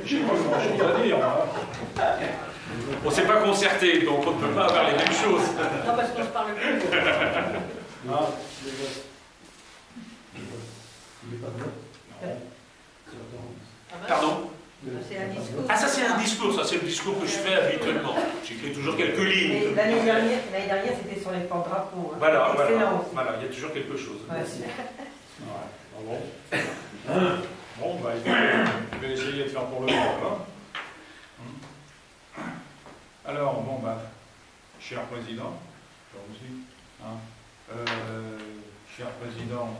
j'ai pas grand-chose à dire. Hein. On ne s'est pas concerté, donc on ne peut pas avoir les mêmes choses. Non, parce qu'on se parle plus. Hein? Il n'est pas blanc. Pardon? C'est un discours. Ah, ça c'est un discours, ça c'est le discours que je fais habituellement. J'écris toujours quelques lignes. L'année dernière, c'était sur les porte-drapeaux. Hein. Voilà, Excellent. il y a toujours quelque chose. Ouais. Bon, bah, je vais essayer de faire pour le moment. Alors, bon, bah, cher président, toi aussi, hein, cher président,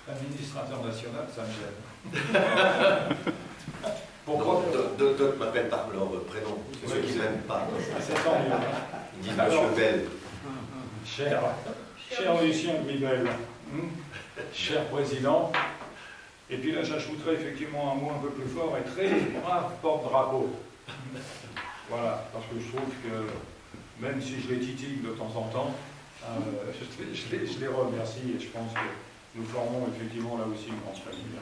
administrateur national, ça me gêne. Pourquoi? D'autres m'appellent par leur prénom, c'est ceux qui ne m'aiment pas. C'est tant mieux. Ils disent Monsieur Bell. Cher Lucien Guibel, cher président, et puis là j'ajouterai effectivement un mot un peu plus fort et très brave porte-drapeau. Voilà, parce que je trouve que même si je les titille de temps en temps, je les remercie et je pense que nous formons effectivement là aussi une grande famille.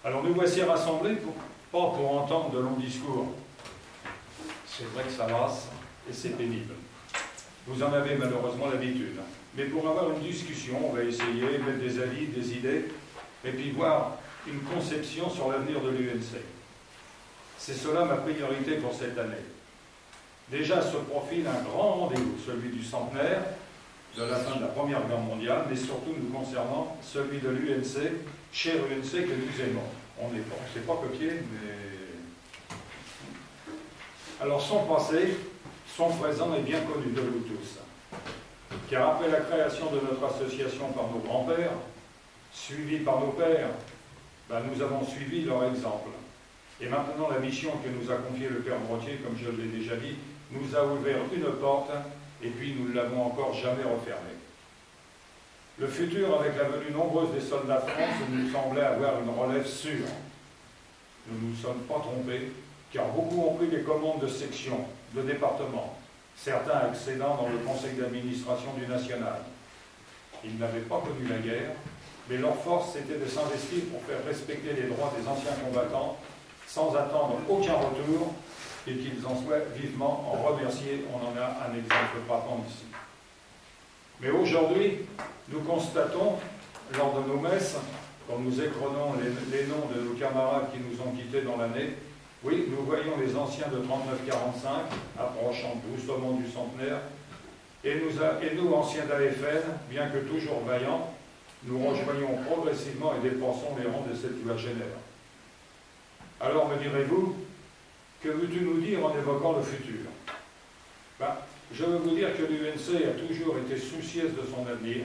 Alors nous voici rassemblés, pas pour entendre de longs discours. C'est vrai que ça lasse et c'est pénible. Vous en avez malheureusement l'habitude. Mais pour avoir une discussion, on va essayer, mettre des avis, des idées, et puis voir une conception sur l'avenir de l'UNC. C'est cela ma priorité pour cette année. Déjà se profile un grand rendez-vous, celui du centenaire, de la fin de la Première Guerre mondiale, mais surtout nous concernant celui de l'UNC, cher UNC que nous aimons. On ne s'est pas copié, mais... Alors son passé, son présent est bien connu de vous tous. Car après la création de notre association par nos grands-pères, suivis par nos pères, nous avons suivi leur exemple. Et maintenant, la mission que nous a confiée le Père Brottier, comme je l'ai déjà dit, nous a ouvert une porte, et puis nous ne l'avons encore jamais refermée. Le futur, avec la venue nombreuse des soldats de France, nous semblait avoir une relève sûre. Nous ne nous sommes pas trompés, car beaucoup ont pris les commandes de sections, de départements, certains accédant dans le conseil d'administration du National. Ils n'avaient pas connu la guerre, mais leur force c'était de s'investir pour faire respecter les droits des anciens combattants sans attendre aucun retour et qu'ils en soient vivement en remerciés. On en a un exemple frappant ici. Mais aujourd'hui, nous constatons, lors de nos messes, quand nous écrenons les noms de nos camarades qui nous ont quittés dans l'année, oui, nous voyons les anciens de 39-45 approchant doucement du centenaire, et nous, anciens d'AFN, bien que toujours vaillants, nous rejoignons progressivement et dépassons les rangs de cette quadragénaire. Alors me direz-vous, que veux-tu nous dire en évoquant le futur? Je veux vous dire que l'UNC a toujours été soucieuse de son avenir,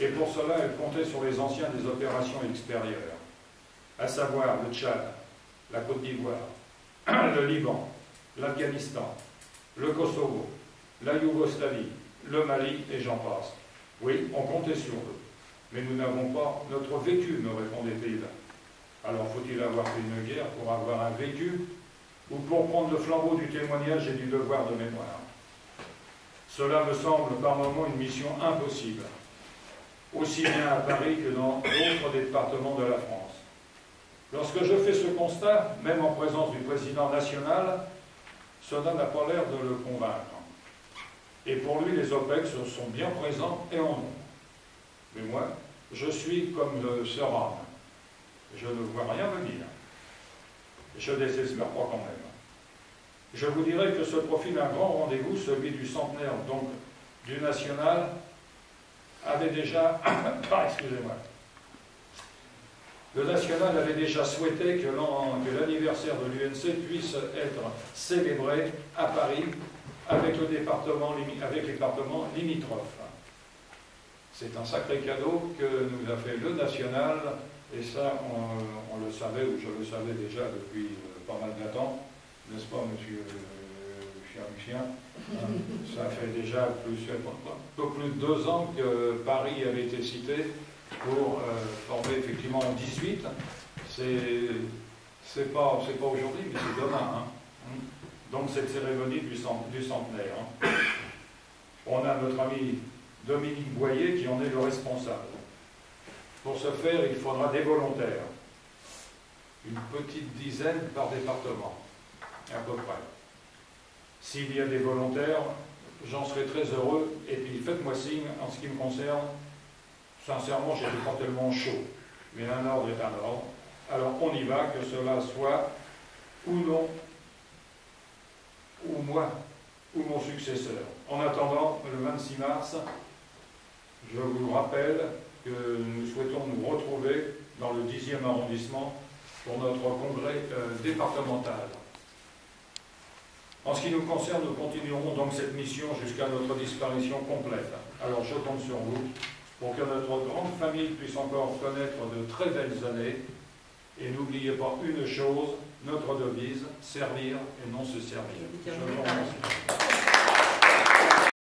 et pour cela elle comptait sur les anciens des opérations extérieures, à savoir le Tchad, la Côte d'Ivoire, le Liban, l'Afghanistan, le Kosovo, la Yougoslavie, le Mali, et j'en passe. Oui, on comptait sur eux. Mais nous n'avons pas notre vécu, me répondait-il. Alors faut-il avoir fait une guerre pour avoir un vécu, ou pour prendre le flambeau du témoignage et du devoir de mémoire? Cela me semble par moments une mission impossible, aussi bien à Paris que dans d'autres départements de la France. Lorsque je fais ce constat, même en présence du président national, cela n'a pas l'air de le convaincre. Et pour lui, les OPEX sont bien présents et en nombre. Mais moi, je suis comme le Sir Ham. Je ne vois rien venir. Je désespère pas quand même. Je vous dirais que se profile un grand rendez-vous, celui du centenaire, donc du national, avait déjà... excusez-moi. Le national avait déjà souhaité que l'anniversaire de l'UNC puisse être célébré à Paris avec les départements limitrophes. C'est un sacré cadeau que nous a fait le national, et ça, on le savait, ou je le savais déjà depuis pas mal de temps, n'est-ce pas, monsieur cher Lucien? Ça fait déjà un peu plus de 2 ans que Paris avait été cité pour former effectivement en 18. C'est pas aujourd'hui, mais c'est demain. Hein. Donc cette cérémonie du centenaire. Hein. On a notre ami Dominique Boyer qui en est le responsable. Pour ce faire, il faudra des volontaires. une petite dizaine par département, à peu près. S'il y a des volontaires, j'en serais très heureux, et puis faites-moi signe en ce qui me concerne. Sincèrement, je n'étais pas tellement chaud, mais un ordre est un ordre. Alors on y va, que cela soit ou non, ou moi, ou mon successeur. En attendant, le 26 mars, je vous rappelle que nous souhaitons nous retrouver dans le 10e arrondissement pour notre congrès départemental. En ce qui nous concerne, nous continuerons donc cette mission jusqu'à notre disparition complète. Alors je compte sur vous pour que notre grande famille puisse encore connaître de très belles années. Et n'oubliez pas une chose, notre devise, servir et non se servir. Je vous remercie.